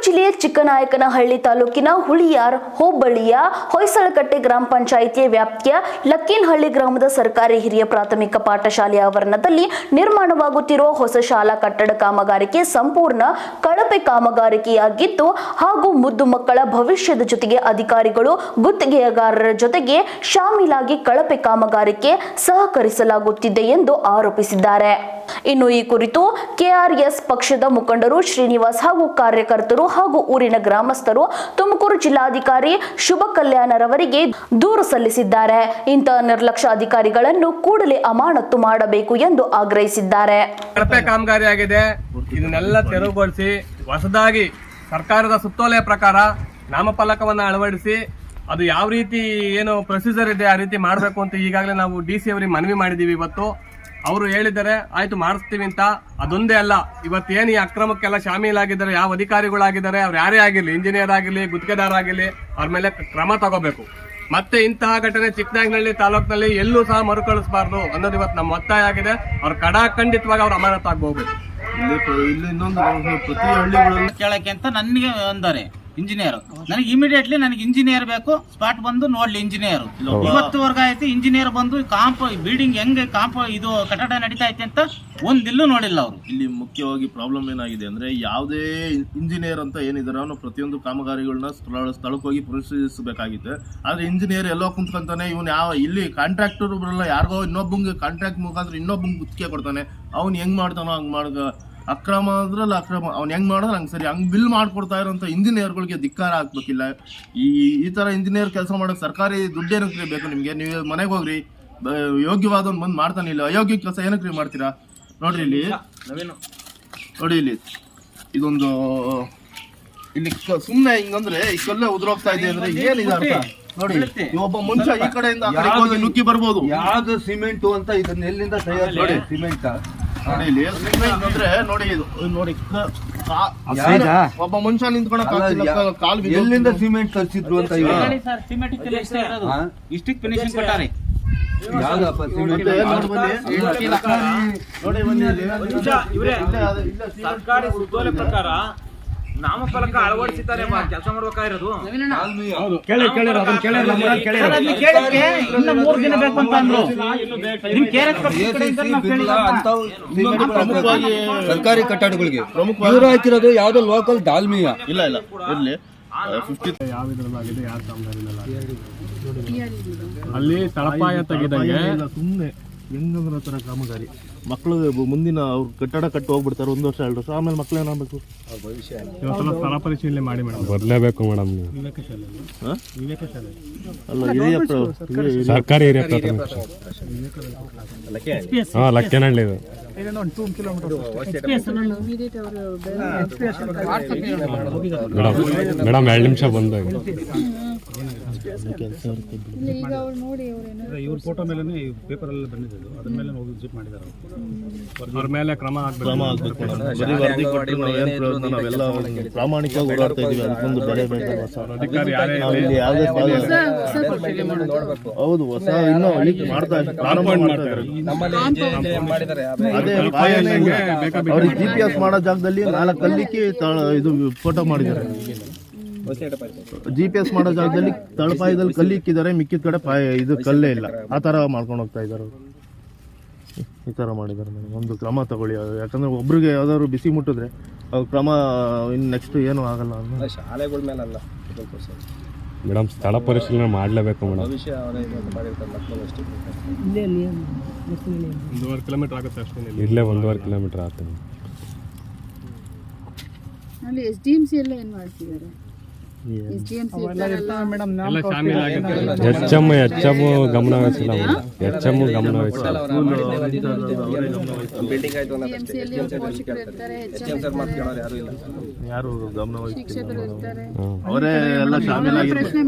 ಜಿಲ್ಲೆಯ ಚಿಕ್ಕನಾಯಕನಹಳ್ಳಿ ತಾಲೂಕಿನ ಹುಳಿಯಾರ್ ಹೋಬಳಿಯ ಹೊಯ್ಸಳಕಟ್ಟೆ ಗ್ರಾಮ ಪಂಚಾಯಿತಿಯ ವ್ಯಾಪ್ತಿಯ ಲಕ್ಕೇನಹಳ್ಳಿ ಗ್ರಾಮದ ಸರ್ಕಾರಿ ಹಿರಿಯ ಪ್ರಾಥಮಿಕ ಪಾಠಶಾಲೆಯ ಆವರಣದಲ್ಲಿ ನಿರ್ಮಾಣವಾಗುತ್ತಿರುವ ಹೊಸ ಶಾಲಾ ಕಟ್ಟಡ ಕಾಮಗಾರಿಕೆ ಸಂಪೂರ್ಣ ಕಳಪೆ ಕಾಮಗಾರಿಕೆಯಾಗಿದ್ದು ಹಾಗೂ ಮುದ್ದು ಮಕ್ಕಳ ಭವಿಷ್ಯದ ಜೊತೆಗೆ ಅಧಿಕಾರಿಗಳು ಗುತ್ತಿಗೆಗಾರರ ಜೊತೆಗೆ ಶಾಮೀಲಾಗಿ ಕಳಪೆ ಕಾಮಗಾರಿಕೆ ಸಹಕರಿಸಲಾಗುತ್ತಿದೆ ಎಂದು ಆರೋಪಿಸಿದ್ದಾರೆ. ಇನ್ನು ಈ ಕುರಿತು ಕೆಆರ್ಎಸ್ ಪಕ್ಷದ ಮುಖಂಡರು ಶ್ರೀನಿವಾಸ್ ಹಾಗೂ ಕಾರ್ಯಕರ್ತರು ಹಾಗೂ ಊರಿನ ಗ್ರಾಮಸ್ಥರು ತುಮಕೂರು ಜಿಲ್ಲಾಧಿಕಾರಿ ಶುಭ ಕಲ್ಯಾಣರವರಿಗೆ ದೂರು ಸಲ್ಲಿಸಿದ್ದಾರೆ. ಇಂತಹ ನಿರ್ಲಕ್ಷ್ಯ ಅಧಿಕಾರಿಗಳನ್ನು ಕೂಡಲೇ ಅಮಾನತು ಮಾಡಬೇಕು ಎಂದು ಆಗ್ರಹಿಸಿದ್ದಾರೆ. ಕಳಪೆ ಕಾಮಗಾರಿಯಾಗಿದೆ, ಇದನ್ನೆಲ್ಲ ತೆರವುಗೊಳಿಸಿ ಹೊಸದಾಗಿ ಸರ್ಕಾರದ ಸುತ್ತೋಲೆಯ ಪ್ರಕಾರ ನಾಮಫಲಕವನ್ನು ಅಳವಡಿಸಿ ಅದು ಯಾವ ರೀತಿ ಏನು ಪ್ರೊಸೀಜರ್ ಇದೆ ಆ ರೀತಿ ಮಾಡಬೇಕು ಅಂತ ಈಗಾಗಲೇ ನಾವು DC ಅವರಿಗೆ ಮನವಿ ಮಾಡಿದ್ದೀವಿ. ಇವತ್ತು ಅವರು ಹೇಳಿದ್ದಾರೆ ಆಯ್ತು ಮಾಡಿಸ್ತೀವಿ ಅಂತ. ಅದೊಂದೇ ಅಲ್ಲ, ಇವತ್ತೇನು ಈ ಅಕ್ರಮಕ್ಕೆಲ್ಲ ಶಾಮೀಲಾಗಿದ್ದಾರೆ ಯಾವ ಅಧಿಕಾರಿಗಳಾಗಿದ್ದಾರೆ ಅವ್ರು ಯಾರೇ ಆಗಿರಲಿ, ಇಂಜಿನಿಯರ್ ಆಗಿರಲಿ ಗುತ್ತಿಗೆದಾರ ಆಗಿರಲಿ, ಅವ್ರ ಮೇಲೆ ಕ್ರಮ ತಗೋಬೇಕು. ಮತ್ತೆ ಇಂತಹ ಘಟನೆ ಚಿಕ್ಕನಾಯಕನಹಳ್ಳಿ ತಾಲೂಕಿನಲ್ಲಿ ಎಲ್ಲೂ ಸಹ ಮರುಕಳಿಸಬಾರ್ದು ಅನ್ನೋದು ಇವತ್ತು ನಮ್ಮ ಒತ್ತಾಯ ಆಗಿದೆ. ಅವ್ರು ಖಂಡಿತವಾಗಿ ಅವ್ರು ಅಮಾನತು ಆಗಬಹುದು. ಇಲ್ಲಿ ಇನ್ನೊಂದು ಪ್ರತಿ ಹಳ್ಳಿಗಳಲ್ಲಿ ಕೇಳಕ್ಕೆ ಅಂತ ನನಗೆ ಅಂತಾರೆ ಇಂಜಿನಿಯರ್. ನನಗೆ ಇಮಿಡಿಯೇಟ್ಲಿ ನನಗೆ ಇಂಜಿನಿಯರ್ ಬೇಕು, ಸ್ಪಾಟ್ ಬಂದು ನೋಡ್ಲಿ ಇಂಜಿನಿಯರ್. ಇವತ್ತುವರೆಗೆ ಆಯ್ತು ಇಂಜಿನಿಯರ್ ಬಂದು ಬಿಲ್ಡಿಂಗ್ ಹೆಂಗೆ ಇದು ಕಟ್ಟಡ ನಡೀತಾ ಐತೆ ಅಂತ ಒಂದಿಲ್ಲೂ ನೋಡಿಲ್ಲ ಅವರು. ಇಲ್ಲಿ ಮುಖ್ಯವಾಗಿ ಪ್ರಾಬ್ಲಮ್ ಏನಾಗಿದೆ ಅಂದ್ರೆ ಯಾವುದೇ ಇಂಜಿನಿಯರ್ ಅಂತ ಏನಿದಾರೆ ಅವನು ಪ್ರತಿಯೊಂದು ಕಾಮಗಾರಿಗಳನ್ನ ಸ್ಥಳಕ್ಕೆ ಹೋಗಿ ಪರಿಶೀಲಿಸಬೇಕಾಗಿತ್ತು. ಆದ್ರೆ ಇಂಜಿನಿಯರ್ ಎಲ್ಲೋ ಕುಂತ್ಕೊಂತಾನೆ, ಇವನು ಯಾವ ಇಲ್ಲಿ ಕಾಂಟ್ರಾಕ್ಟರ್ ಬರಲ್ಲ, ಯಾರಿಗೋ ಇನ್ನೊಬ್ಬಂಗೆ ಕಾಂಟ್ರಾಕ್ಟ್ ಮುಖಾಂತರ ಇನ್ನೊಬ್ಬಂಗೆ ಗುತ್ತಿಗೆ ಕೊಡ್ತಾನೆ. ಅವ್ನು ಹೆಂಗ್ ಮಾಡ್ತಾನೋ ಹಂಗ್ ಮಾಡ್ದ ಅಕ್ರಮ ಅದ್ರಲ್ಲ ಅಕ್ರಮ, ಅವ್ನು ಹೆಂಗ್ ಮಾಡೋದು ಹಂಗೆ ಸರಿ. ಹಂಗೆ ಬಿಲ್ ಮಾಡ್ಕೊಡ್ತಾ ಇರೋಂಥ ಇಂಜಿನಿಯರ್ಗಳಿಗೆ ಧಿಕ್ಕಾರ ಹಾಕ್ಬೇಕಿಲ್ಲ. ಈ ತರ ಇಂಜಿನಿಯರ್ ಕೆಲಸ ಮಾಡೋಕೆ ಸರ್ಕಾರಿ ದುಡ್ಡು ಏನಕ್ಕೆ ಬೇಕು ನಿಮ್ಗೆ? ನೀವು ಮನೆಗೆ ಹೋಗ್ರಿ, ಯೋಗ್ಯವಾದವ್ನು ಬಂದು ಮಾಡ್ತಾನೆ. ಇಲ್ಲ ಅಯೋಗ್ಯ ಕೆಲಸ ಏನಕ್ಕೆ ಮಾಡ್ತೀರಾ? ನೋಡ್ರಿ ಇಲ್ಲಿ ನೋಡಿ, ಇಲ್ಲಿ ಇದೊಂದು ಇಲ್ಲಿ ಸುಮ್ಮನೆ ಹಿಂಗಂದ್ರೆ ಈ ಕಲ್ಲೇ ಉದುರೋಗ್ತಾ ಇದೆ ಅಂದ್ರೆ ಏನಿದೆ ಅರ್ಥ ನೋಡಿ. ಒಬ್ಬ ಮನುಷ್ಯ ಈ ಕಡೆಯಿಂದ ಆ ಕಡೆಗೆ ಹೋಗಿ ನುಗ್ಗಿ ಬರ್ಬೋದು. ಯಾವ್ದು ಸಿಮೆಂಟ್ ಅಂತ ಇದನ್ನ ಎಲ್ಲಿಂದ ತಯಾರು ನೋಡಿ ಸಿಮೆಂಟ್ ನೋಡಿ. ಇಲ್ಲಿ ಅಂದ್ರೆ ನೋಡಿ, ಇದು ನೋಡಿ ಒಬ್ಬ ಮನುಷ್ಯ ನಿಂತ್ಕೊಂಡ ಕಾಲು ಎಲ್ಲಿಂದ ಸಿಮೆಂಟ್ ತರಿಸಿದ್ರು ಅಂತ ಇಷ್ಟಿಕ್ ಫಿನಿಶಿಂಗ್ ಕೊಟ್ಟಾರೆ. ಯಾವ್ದಪ್ಪ ಸಿಮೆಂಟ್ ಸರ್ಕಾರಿ ಸುತ್ತೋಲೆ ಪ್ರಕಾರ ನಾಮಫಲಕ ಅಳವಡಿಸಿದ್ದಾರೆ ಕೆಲಸ ಮಾಡ್ಬೇಕಾಗಿರೋದು. ಸರ್ಕಾರಿ ಕಟ್ಟಡಗಳಿಗೆ ಇವರು ಹಾಕಿರೋದು ಯಾವ್ದೋ ಲೋಕಲ್ ದಾಲ್ಮಿಯ ಇಲ್ಲ ಇರ್ಲಿ ಅಲ್ಲಿ ತಳಪಾಯ ತೆಗೆದಂಗೆ ಸುಮ್ಮನೆ ಹೆಂಗಂದ್ರ ತರ ಕಾಮಗಾರಿ. ಮಕ್ಕಳು ಮುಂದಿನ ಅವ್ರು ಕಟ್ಟಡ ಕಟ್ಟಿ ಹೋಗ್ಬಿಡ್ತಾರೆ 1 ವರ್ಷ 2 ವರ್ಷ, ಆಮೇಲೆ ಮಕ್ಳು ಏನಾಗಬೇಕು? ಸ್ಥಳ ಪರಿಶೀಲನೆ ಮಾಡಿ ಮೇಡಮ್, ಬರಲೇಬೇಕು ಮೇಡಮ್. ಅಲ್ಲ ಹಿರಿಯ ಸರ್ಕಾರಿ ಹಿರಿಯ ಲಕ್ಕೇನಹಳ್ಳಿ ಇದು. ಮೇಡಮ್ 2 ನಿಮಿಷ ಬಂದ ಇವ್ರ ಫೋಟೋ ಮೇಲೆ ಪೇಪರ್ ಎಲ್ಲ ಬಂದಿದ್ದು, ಅದ್ರ ಮೇಲೆ ಹೋಗಿ ವಿಸಿಟ್ ಮಾಡಿದ್ದಾರೆ. ಅವ್ರ ಮೇಲೆ ಕ್ರಮ ಆಗ್ಬೇಕು. ನಾವೆಲ್ಲ ಪ್ರಾಮಾಣಿಕವಾಗಿ ಓಡಾಡ್ತಾ ಇದೀವಿ. ಅದಕ್ಕೊಂದು ಬೆಲೆ ಅಧಿಕಾರಿ ಹೌದು, ಹೊಸ ಇನ್ನೂ ಮಾಡ್ತಾ ಅದೇ ಅವ್ರಿಗೆ GPS ಮಾಡೋ ಜಾಗದಲ್ಲಿ 4 ಕಲ್ಲಿಕ್ಕಿ ಇದು ಫೋಟೋ ಮಾಡಿದ್ದಾರೆ. GPS ಮಾಡೋ ಜಾಗದಲ್ಲಿ ತಳಪಾಯದಲ್ಲಿ ಕಲ್ಲು ಇಕ್ಕಿದ್ದಾರೆ, ಮಿಕ್ಕಿದ ಕಡೆ ಇದು ಕಲ್ಲೇ ಇಲ್ಲ. ಆ ತರ ಮಾಡ್ಕೊಂಡು ಹೋಗ್ತಾ ಇದ್ದಾರೆ. ಈ ತರ ಮಾಡಿದ್ದಾರೆ. ಒಂದು ಕ್ರಮ ತಗೊಳ್ಳಿ, ಯಾಕಂದ್ರೆ ಒಬ್ರಿಗೆ ಯಾವ್ದಾದ್ರು ಬಿಸಿ ಮುಟ್ಟಿದ್ರೆ ಅವ್ರ ಕ್ರಮ ಇನ್ನು ನೆಕ್ಸ್ಟ್ ಏನು ಆಗಲ್ಲ. ಶಾಲೆಗಳ ಮೇಲೆ ಅಲ್ಲ ಮೇಡಮ್, ಸ್ಥಳ ಪರಿಶೀಲನೆ ಮಾಡಲೇಬೇಕು ಮೇಡಮ್. 1.5 ಕಿಲೋಮೀಟರ್ ಆಗುತ್ತೆ ಅಷ್ಟೇ. ಇಲ್ಲೇ 1.5 ಕಿಲೋಮೀಟರ್ ಆಗ್ತದೆ. ಅಲ್ಲಿ SDMC ಎಲ್ಲ ಏನು ಮಾಡ್ತಿದ್ದಾರೆ? SDMC HM ಗಮನ ವಹಿಸಿಲ್ಲ. HM ಗಮನ ವಹಿಸಿಲ್ಲ. ಯಾರು ಗಮನ ವಹಿಸ್ತಾರೆ? ಶಿಕ್ಷಕರು ಇರ್ತಾರೆ, ಅವರೇ ಎಲ್ಲ ಶಾಮೀಲಾಗಿರ್ತಾರೆ.